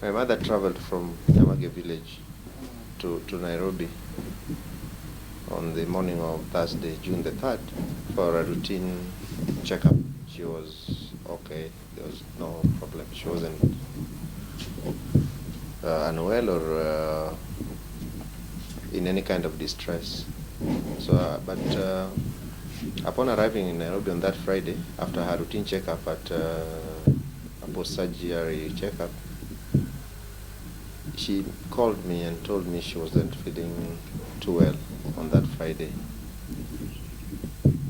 My mother traveled from Nyamage village to Nairobi on the morning of Thursday, June the 3rd, for a routine checkup. She was okay, there was no problem. She wasn't unwell or in any kind of distress. So, but upon arriving in Nairobi on that Friday, after her routine checkup at a post-surgery checkup, she called me and told me she wasn't feeling too well on that Friday.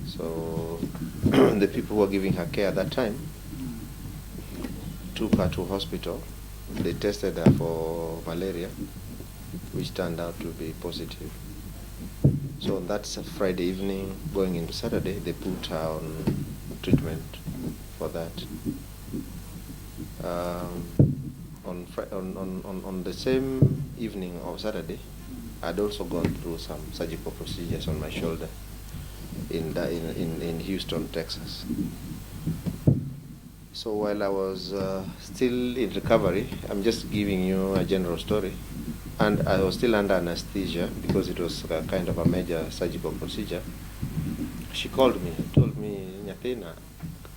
So the people who were giving her care at that time took her to hospital. They tested her for malaria, which turned out to be positive. So on that Friday evening, going into Saturday, they put her on treatment for that. On the same evening of Saturday, I'd also gone through some surgical procedures on my shoulder in Houston, Texas. So while I was still in recovery, I'm just giving you a general story, and I was still under anesthesia because it was a kind of a major surgical procedure. She called me and told me, Nyathina,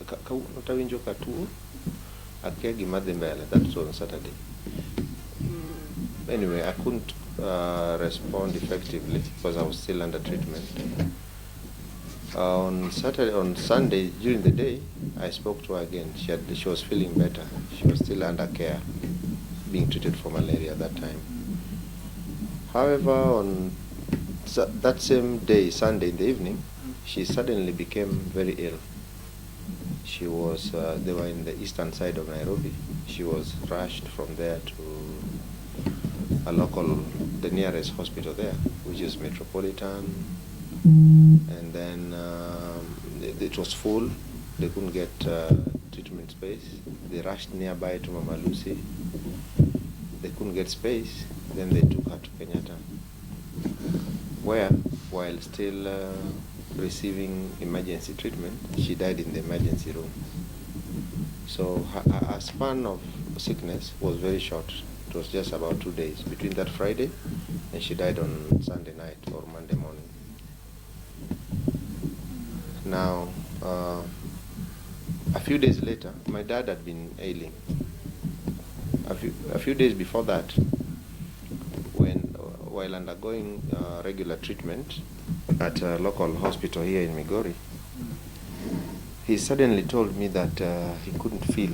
utawinjoka tu akiagi madhi mbele. That was on Saturday. Anyway, I couldn't respond effectively because I was still under treatment. On Sunday, during the day, I spoke to her again. She was feeling better. She was still under care, being treated for malaria at that time. However, on that same day, Sunday in the evening, she suddenly became very ill. She was, they were in the eastern side of Nairobi. She was rushed from there to the nearest hospital there, which is Metropolitan. And then it was full. They couldn't get treatment space. They rushed nearby to Mama Lucy. They couldn't get space. Then they took her to Kenyatta, where, while still receiving emergency treatment, she died in the emergency room. So her span of sickness was very short. It was just about 2 days between that Friday, and she died on Sunday night or Monday morning. Now, a few days later, my dad had been ailing. A few days before that, while undergoing regular treatment at a local hospital here in Migori, he suddenly told me that he couldn't feel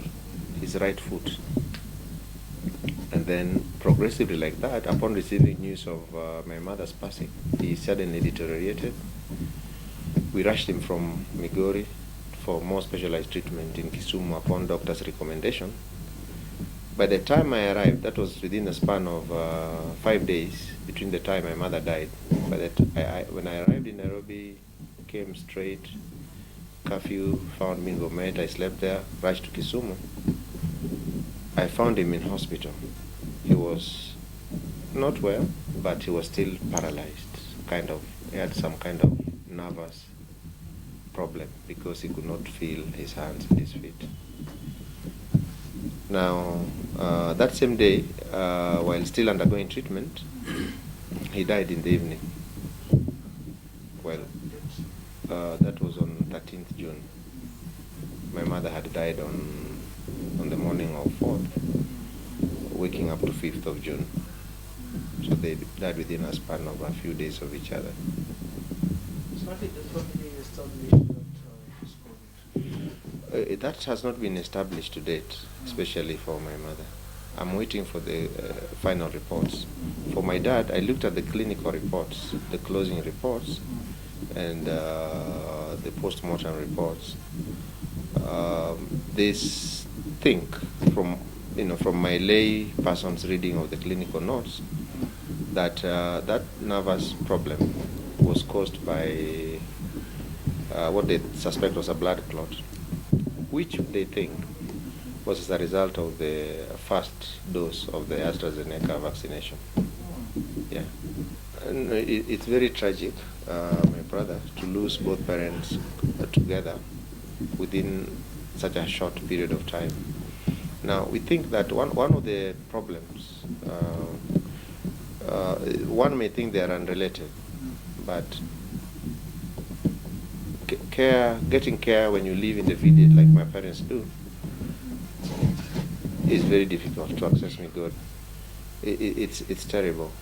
his right foot. And then progressively like that, upon receiving news of my mother's passing, he suddenly deteriorated. We rushed him from Migori for more specialized treatment in Kisumu upon doctor's recommendation. By the time I arrived, that was within a span of 5 days between the time my mother died. When I arrived in Nairobi, came straight, curfew, found me in Bomet, I slept there, rushed to Kisumu. I found him in hospital. He was not well, but he was still paralyzed. He had some kind of nervous problem because he could not feel his hands and his feet. Now, that same day, while still undergoing treatment, he died in the evening. Well, that was on 13th June. My mother had died on the morning of 4th, waking up to 5th of June. So they died within a span of a few days of each other. So I think there's not been established that it's COVID. That has not been established to date, especially for my mother. I'm waiting for the final reports. For my dad, I looked at the clinical reports, the closing reports, and the post-mortem reports. They think, from my lay person's reading of the clinical notes, that that nervous problem was caused by what they suspect was a blood clot, which they think was as a result of the first dose of the AstraZeneca vaccination. Yeah, and it's very tragic, my brother, to lose both parents together within such a short period of time. Now, we think that one of the problems, one may think they are unrelated, but getting care when you live in the village like my parents do is very difficult to access Migori. It's terrible.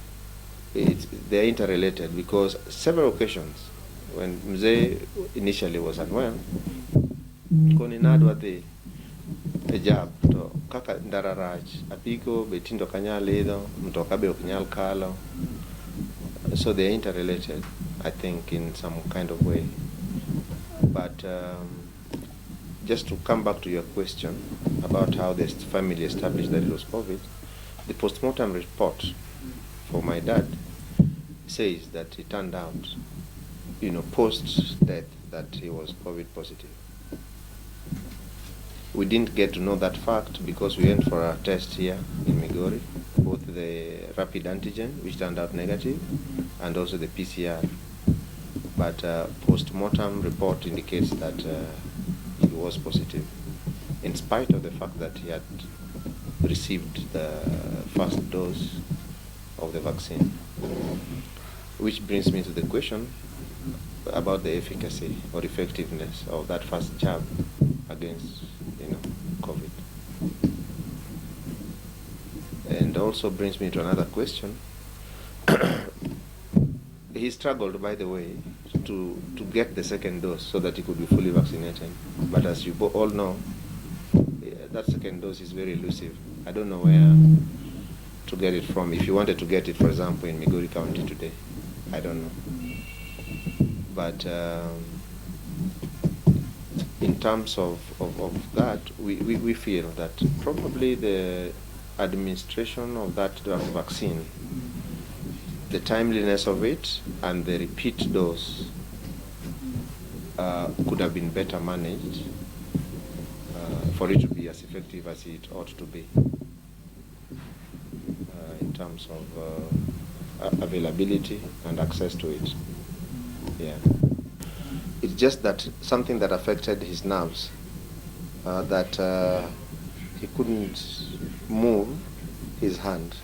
They're interrelated because several occasions when Mzee initially was unwell, koni nadwati ejab to kaka ndararach apiko betindo kanyal idho mtoka be oknyal kalo, so they're interrelated, I think, in some kind of way. But just to come back to your question about how the family established that it was COVID, the postmortem report for my dad says that it turned out, post-death, that he was COVID positive. We didn't get to know that fact because we went for a test here in Migori, both the rapid antigen, which turned out negative, and also the PCR. But post-mortem report indicates that he was positive, in spite of the fact that he had received the first dose of the vaccine. Which brings me to the question about the efficacy or effectiveness of that first jab against COVID. And also brings me to another question. He struggled, by the way, to get the second dose so that he could be fully vaccinated. But as you all know, that second dose is very elusive. I don't know where to get it from. If you wanted to get it, for example, in Migori County today, I don't know. But in terms of that, we feel that probably the administration of that vaccine, the timeliness of it, and the repeat dose could have been better managed for it to be as effective as it ought to be in terms of availability and access to it. Yeah. It's just that something that affected his nerves, that he couldn't move his hand,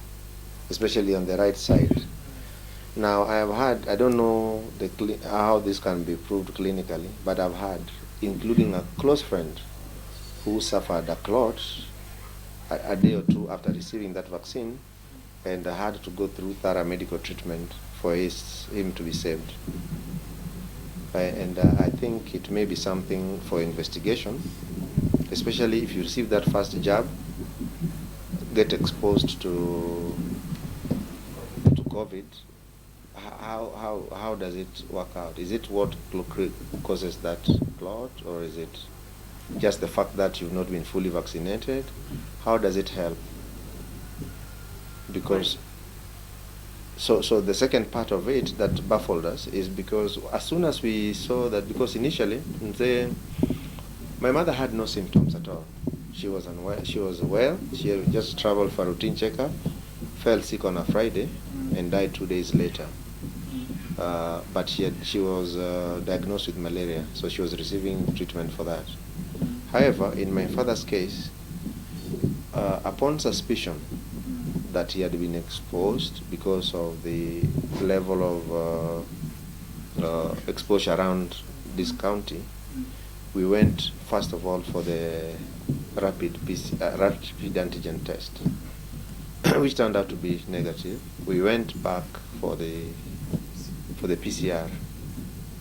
especially on the right side. Now, I don't know how this can be proved clinically, but I've had, including a close friend who suffered a clot a day or two after receiving that vaccine, and had to go through thorough medical treatment for him to be saved. And I think it may be something for investigation, especially if you receive that first jab, get exposed to COVID. How does it work out? Is it what causes that clot, or is it just the fact that you've not been fully vaccinated? How does it help? Because so the second part of it that baffled us is because as soon as we saw that, because initially my mother had no symptoms at all. She was unwell. She was well. She had just traveled for a routine checkup, fell sick on a Friday, and died 2 days later. But she was diagnosed with malaria, so she was receiving treatment for that. However, in my father's case, upon suspicion that he had been exposed because of the level of exposure around this county, we went first of all for the rapid antigen test, which turned out to be negative. We went back for the PCR,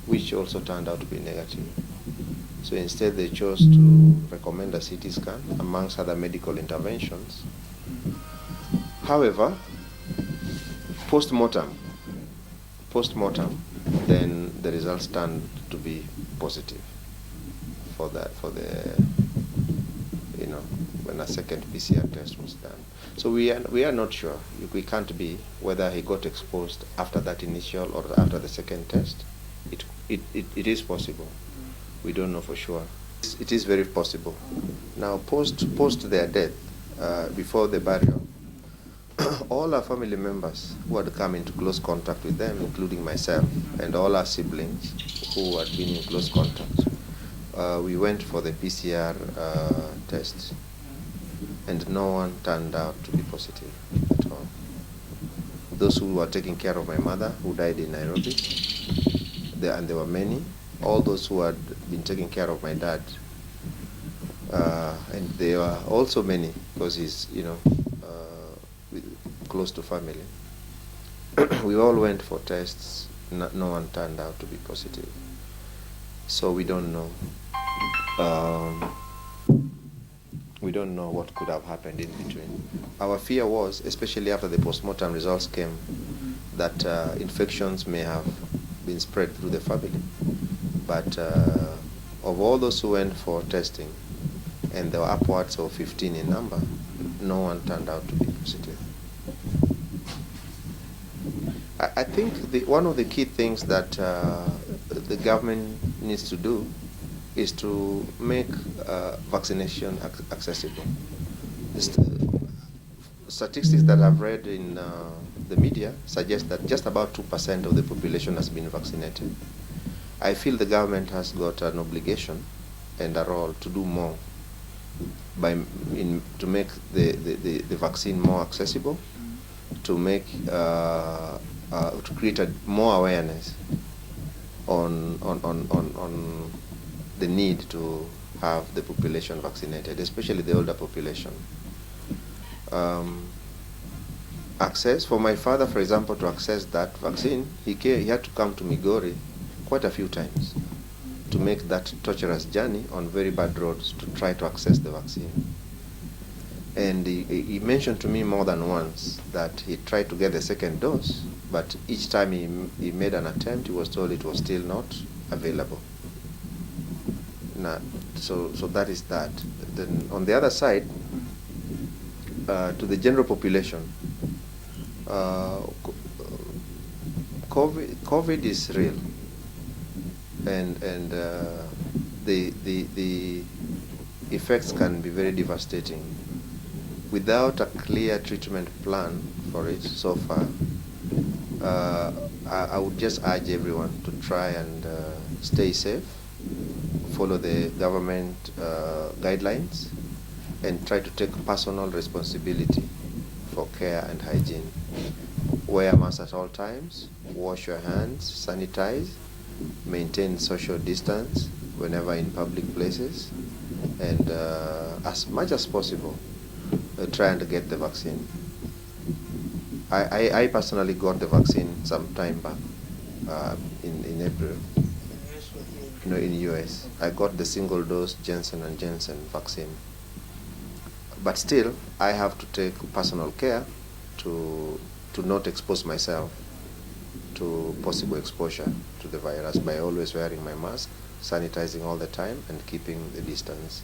which also turned out to be negative. So instead they chose to recommend a CT scan amongst other medical interventions. However, post-mortem, then the results turned to be positive for the when a second PCR test was done. So we are not sure. We can't be whether he got exposed after that initial or after the second test. It is possible. We don't know for sure. It is very possible. Now, post their death, before the burial, all our family members who had come into close contact with them, including myself and all our siblings who had been in close contact, we went for the PCR test. and no one turned out to be positive at all. Those who were taking care of my mother, who died in Nairobi, and there were many, all those who had been taking care of my dad, and there were also many, because he's, close to family. We all went for tests. No one turned out to be positive. So we don't know. We don't know what could have happened in between. Our fear was, especially after the postmortem results came, that infections may have been spread through the family. But of all those who went for testing, and there were upwards of 15 in number, no one turned out to be positive. I think one of the key things that the government needs to do is to make vaccination accessible. Statistics that I've read in the media suggest that just about 2% of the population has been vaccinated. I feel the government has got an obligation and a role to do more to make the vaccine more accessible, to create more awareness on the need to have the population vaccinated, especially the older population. Access for my father, for example, to access that vaccine, he had to come to Migori quite a few times to make that torturous journey on very bad roads to try to access the vaccine. And he mentioned to me more than once that he tried to get the second dose, but each time he made an attempt, he was told it was still not available. So that is that. Then on the other side, to the general population, COVID is real, and the effects can be very devastating. Without a clear treatment plan for it so far, I would just urge everyone to try and stay safe, follow the government guidelines, and try to take personal responsibility for care and hygiene. Wear masks at all times, wash your hands, sanitize, maintain social distance whenever in public places, and as much as possible, try and get the vaccine. I personally got the vaccine some time back in April. In the US, I got the single dose Johnson & Johnson vaccine. But still, I have to take personal care to not expose myself to possible exposure to the virus by always wearing my mask, sanitizing all the time, and keeping the distance.